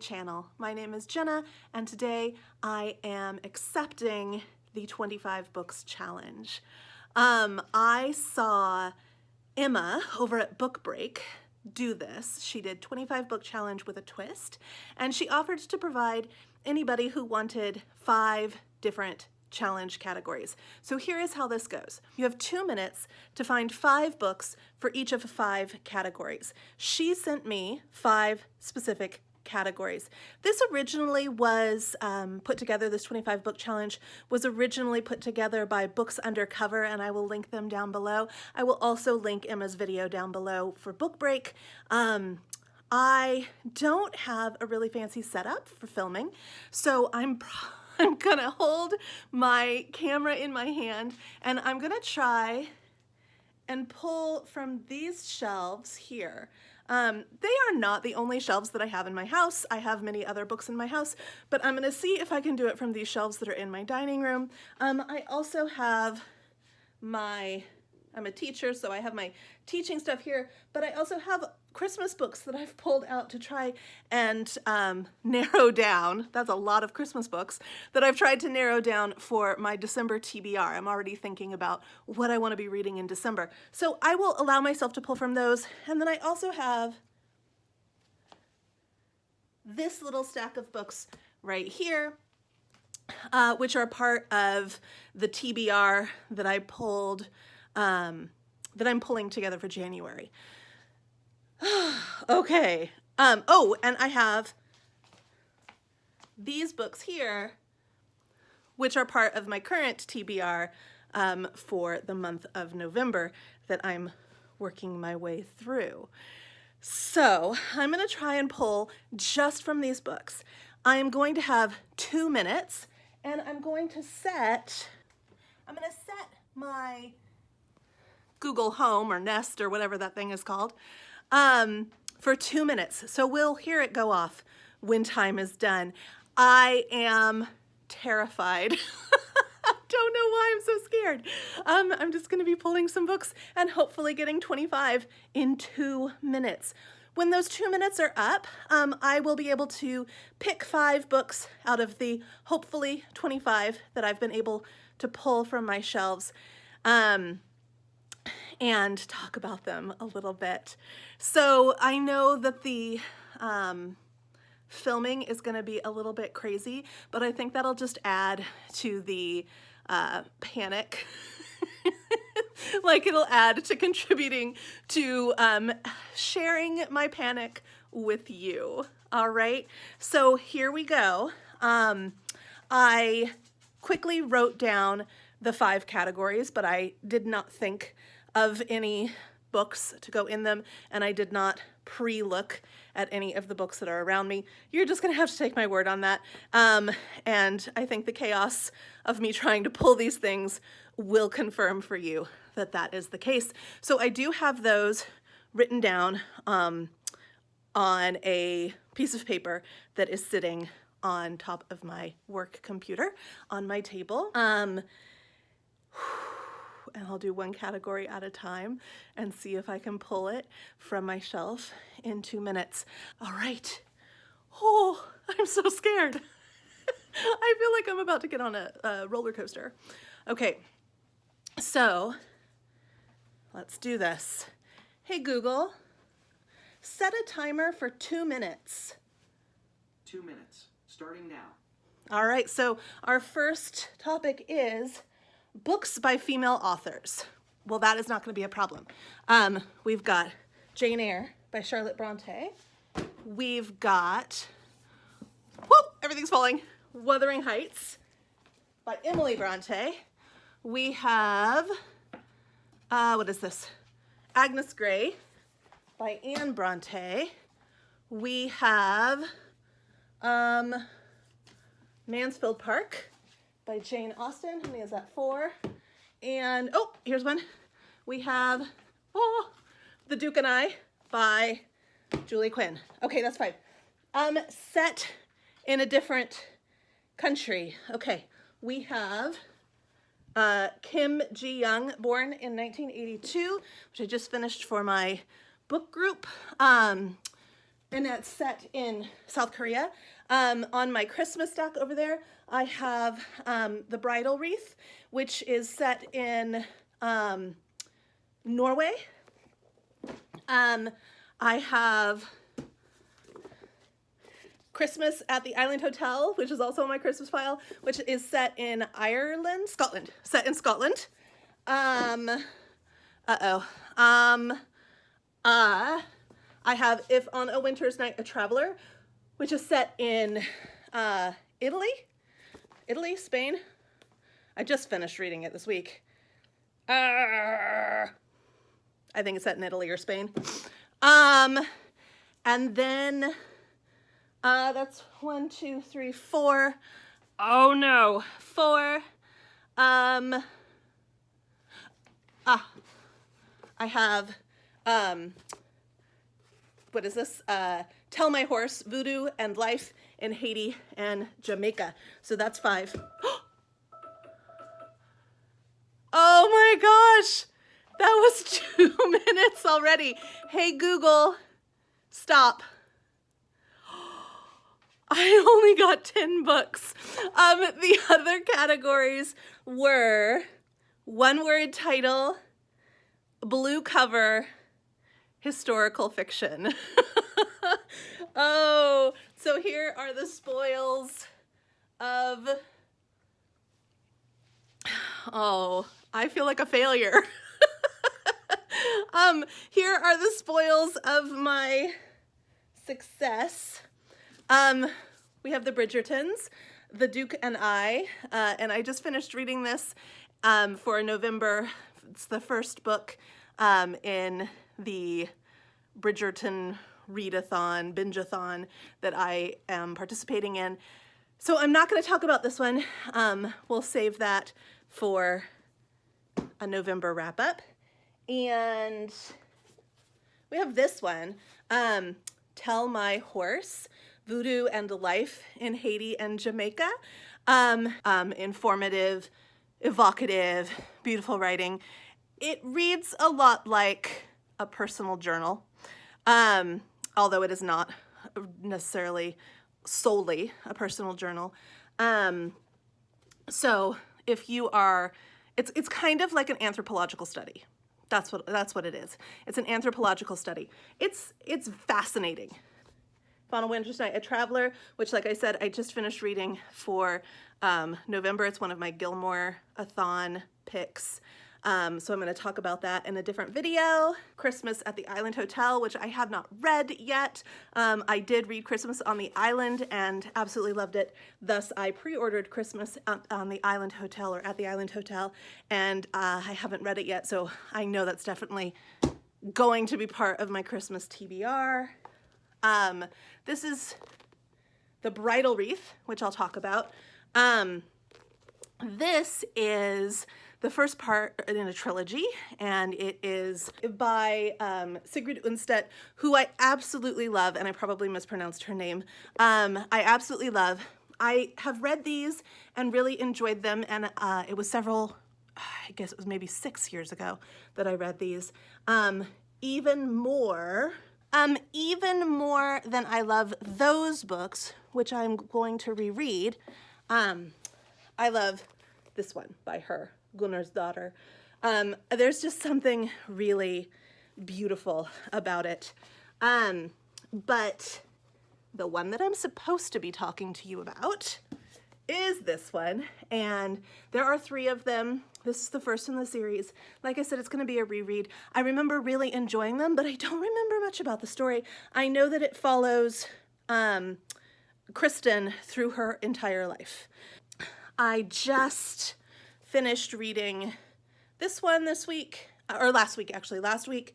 channel. My name is Jenna, and today I am accepting the 25 Books Challenge. I saw Emma over at Book Break do this. She did 25 Book Challenge with a twist, and she offered to provide anybody who wanted 5 different challenge categories. So here is how this goes. You have 2 minutes to find 5 books for each of 5 categories. She sent me 5 specific categories. This originally was put together, this 25 book challenge was originally put together by Books Undercover, and I will link them down below. I will also link Emma's video down below for Book Break. I don't have a really fancy setup for filming, so I'm gonna hold my camera in my hand and I'm gonna try and pull from these shelves here. They are not the only shelves that I have in my house. I have many other books in my house, but I'm gonna see if I can do it from these shelves that are in my dining room. I also have I'm a teacher, so I have my teaching stuff here, but I also have Christmas books that I've pulled out to try and narrow down. That's a lot of Christmas books that I've tried to narrow down for my December TBR. I'm already thinking about what I want to be reading in December. So I will allow myself to pull from those. And then I also have this little stack of books right here, which are part of the TBR that I pulled, that I'm pulling together for January. Okay. Oh, and I have these books here, which are part of my current TBR for the month of November that I'm working my way through. So I'm going to try and pull just from these books. I'm going to have 2 minutes, and I'm going to set my Google Home or Nest or whatever that thing is called for 2 minutes. So we'll hear it go off when time is done. I am terrified. I don't know why I'm so scared. I'm just gonna be pulling some books and hopefully getting 25 in 2 minutes. When those 2 minutes are up, I will be able to pick 5 books out of the hopefully 25 that I've been able to pull from my shelves. And talk about them a little bit. So I know that the filming is going to be a little bit crazy, but I think that'll just add to the panic. Like it'll add to contributing to sharing my panic with you. All right, so here we go. I quickly wrote down the 5 categories, but I did not think of any books to go in them, and I did not pre-look at any of the books that are around me. You're just gonna have to take my word on that. And I think the chaos of me trying to pull these things will confirm for you that that is the case. So I do have those written down on a piece of paper that is sitting on top of my work computer on my table. And I'll do one category at a time and see if I can pull it from my shelf in 2 minutes. All right. Oh, I'm so scared. I feel like I'm about to get on a roller coaster. Okay, so let's do this. Hey Google, set a timer for 2 minutes. 2 minutes, starting now. All right, so our first topic is books by female authors. Well, that is not going to be a problem. We've got Jane Eyre by Charlotte Bronte. We've got, everything's falling, Wuthering Heights by Emily Bronte. We have, what is this? Agnes Grey by Anne Bronte. We have Mansfield Park by Jane Austen. How many is that? 4. And, oh, here's one. We have, The Duke and I by Julie Quinn. Okay, that's 5. Set in a different country. Okay, we have Kim Ji-young, born in 1982, which I just finished for my book group. and that's set in South Korea. On my Christmas stack over there, I have The Bridal Wreath, which is set in Norway. I have Christmas at the Island Hotel, which is also on my Christmas file, which is set in Scotland. Set in Scotland. I have If on a Winter's Night, a Traveler, which is set in Italy, Spain. I just finished reading it this week. I think it's set in Italy or Spain. And then that's 1, 2, 3, 4. Oh no, 4. I have what is this? Tell My Horse, Voodoo and Life in Haiti and Jamaica. So that's 5. Oh my gosh, that was 2 minutes already. Hey Google, stop. I only got 10 books. The other categories were one-word title, blue cover, historical fiction. Oh, so here are the spoils of... Oh, I feel like a failure. Here are the spoils of my success. We have The Bridgertons, The Duke and I just finished reading this for November. It's the first book in the Bridgerton readathon, binge-a-thon that I am participating in. So I'm not going to talk about this one. We'll save that for a November wrap-up. And we have this one, Tell My Horse, Voodoo and Life in Haiti and Jamaica. Informative, evocative, beautiful writing. It reads a lot like a personal journal, although it is not necessarily solely a personal journal. So if you are, it's kind of like an anthropological study. That's what it is. It's an anthropological study. It's fascinating. On a Winter's Night, a Traveler, which, like I said, I just finished reading for November. It's one of my Gilmore-a-thon picks. So I'm going to talk about that in a different video. Christmas at the Island Hotel, which I have not read yet. I did read Christmas on the Island and absolutely loved it. Thus, I pre-ordered Christmas on the Island Hotel or at the Island Hotel, and I haven't read it yet, so I know that's definitely going to be part of my Christmas TBR. This is The Bridal Wreath, which I'll talk about. This is the first part in a trilogy, and it is by Sigrid Undset, who I absolutely love, and I probably mispronounced her name. I absolutely love. I have read these and really enjoyed them, and it was several, I guess it was maybe 6 years ago that I read these. Even more than I love those books, which I'm going to reread, I love this one by her, Gunnar's Daughter. There's just something really beautiful about it. But the one that I'm supposed to be talking to you about is this one, and there are 3 of them. This is the first in the series. Like I said, it's going to be a reread. I remember really enjoying them, but I don't remember much about the story. I know that it follows Kristen through her entire life. I just finished reading this one this week, or last week actually. Last week,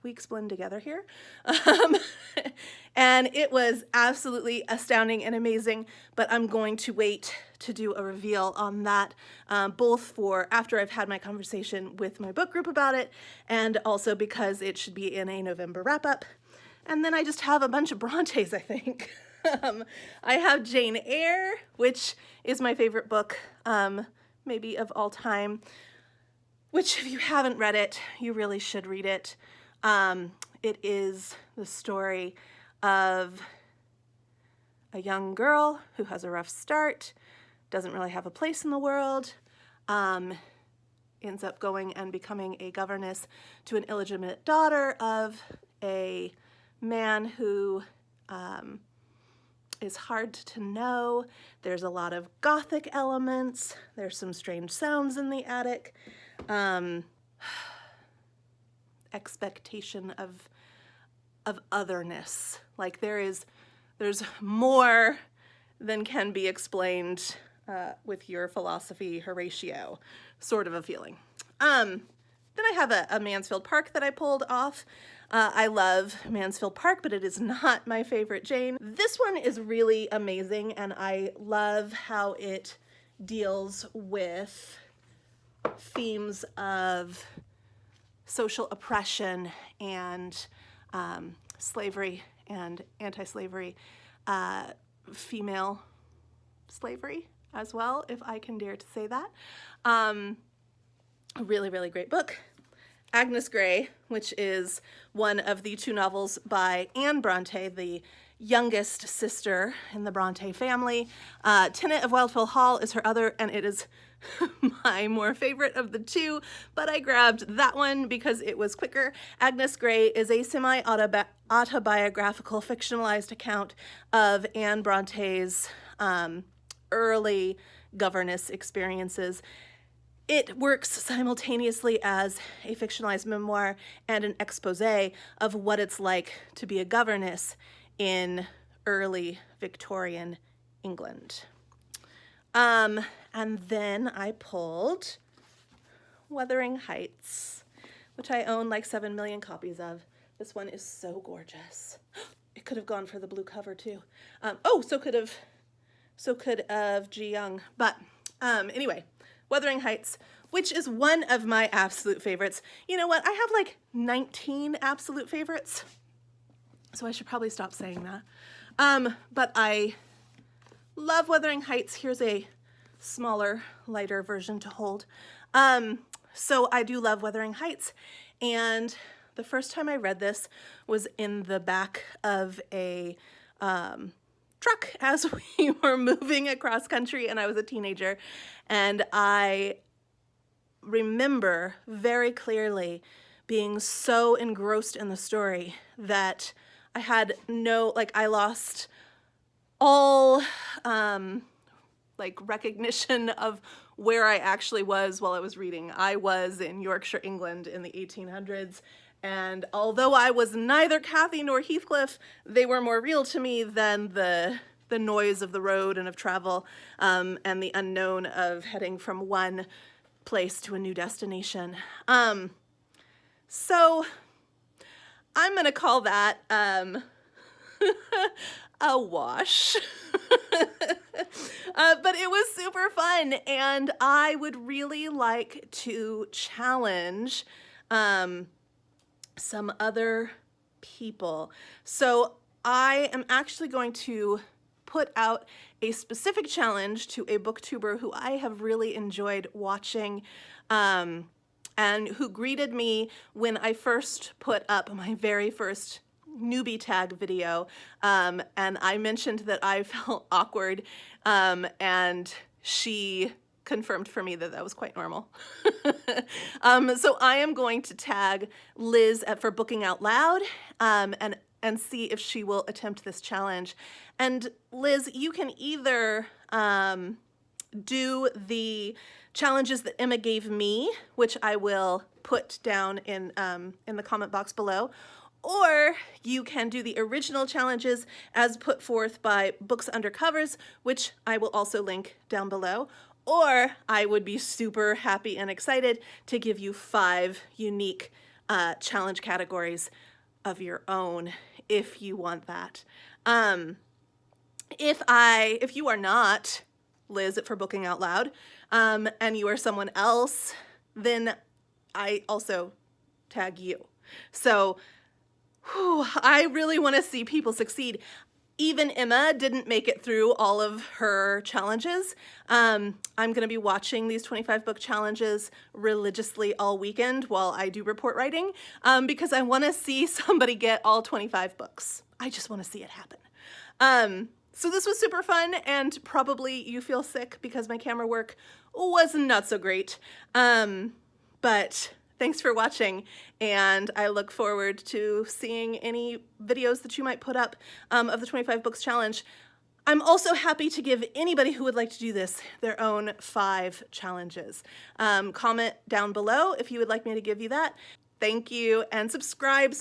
weeks blend together here. And it was absolutely astounding and amazing, but I'm going to wait to do a reveal on that, both for after I've had my conversation with my book group about it, and also because it should be in a November wrap-up. And then I just have a bunch of Brontes, I think. I have Jane Eyre, which is my favorite book, maybe of all time, which if you haven't read it, you really should read it. It is the story of a young girl who has a rough start, doesn't really have a place in the world, ends up going and becoming a governess to an illegitimate daughter of a man who is hard to know. There's a lot of gothic elements. There's some strange sounds in the attic. Expectation of otherness. Like there's more than can be explained with your philosophy, Horatio, sort of a feeling. Then I have a Mansfield Park that I pulled off. I love Mansfield Park, but it is not my favorite Jane. This one is really amazing, and I love how it deals with themes of social oppression and slavery and anti-slavery, female slavery as well, if I can dare to say that. A really, really great book. Agnes Grey, which is one of the two novels by Anne Bronte, the youngest sister in the Bronte family. Tenant of Wildfell Hall is her other, and it is my more favorite of the two, but I grabbed that one because it was quicker. Agnes Grey is a semi-autobiographical fictionalized account of Anne Bronte's early governess experiences. It works simultaneously as a fictionalized memoir and an expose of what it's like to be a governess in early Victorian England. And then I pulled Wuthering Heights, which I own like 7 million copies of. This one is so gorgeous. It could have gone for the blue cover too. So could have Ji Young. But anyway, Wuthering Heights, which is one of my absolute favorites. You know what? I have like 19 absolute favorites, so I should probably stop saying that. But I love Wuthering Heights. Here's a smaller, lighter version to hold. So I do love Wuthering Heights. And the first time I read this was in the back of a truck as we were moving across country, and I was a teenager. And I remember very clearly being so engrossed in the story that I had I lost all recognition of where I actually was while I was reading. I was in Yorkshire, England in the 1800s, and although I was neither Cathy nor Heathcliff, they were more real to me than the noise of the road and of travel, and the unknown of heading from one place to a new destination. So I'm gonna call that a wash. But it was super fun, and I would really like to challenge some other people. So I am actually going to put out a specific challenge to a booktuber who I have really enjoyed watching, and who greeted me when I first put up my very first newbie tag video, and I mentioned that I felt awkward, and she confirmed for me that that was quite normal. So I am going to tag Liz for Booking Out Loud, and see if she will attempt this challenge. And Liz, you can either do the challenges that Emma gave me, which I will put down in the comment box below, or you can do the original challenges as put forth by Books Under Covers, which I will also link down below. Or I would be super happy and excited to give you 5 unique challenge categories of your own if you want that. If you are not Liz for Booking Out Loud, and you are someone else, then I also tag you. So I really want to see people succeed. even Emma didn't make it through all of her challenges. I'm going to be watching these 25 book challenges religiously all weekend while I do report writing, because I want to see somebody get all 25 books. I just want to see it happen. So this was super fun, and probably you feel sick because my camera work was not so great. But thanks for watching, and I look forward to seeing any videos that you might put up of the 25 Books Challenge. I'm also happy to give anybody who would like to do this their own 5 challenges. Comment down below if you would like me to give you that. Thank you, and subscribe.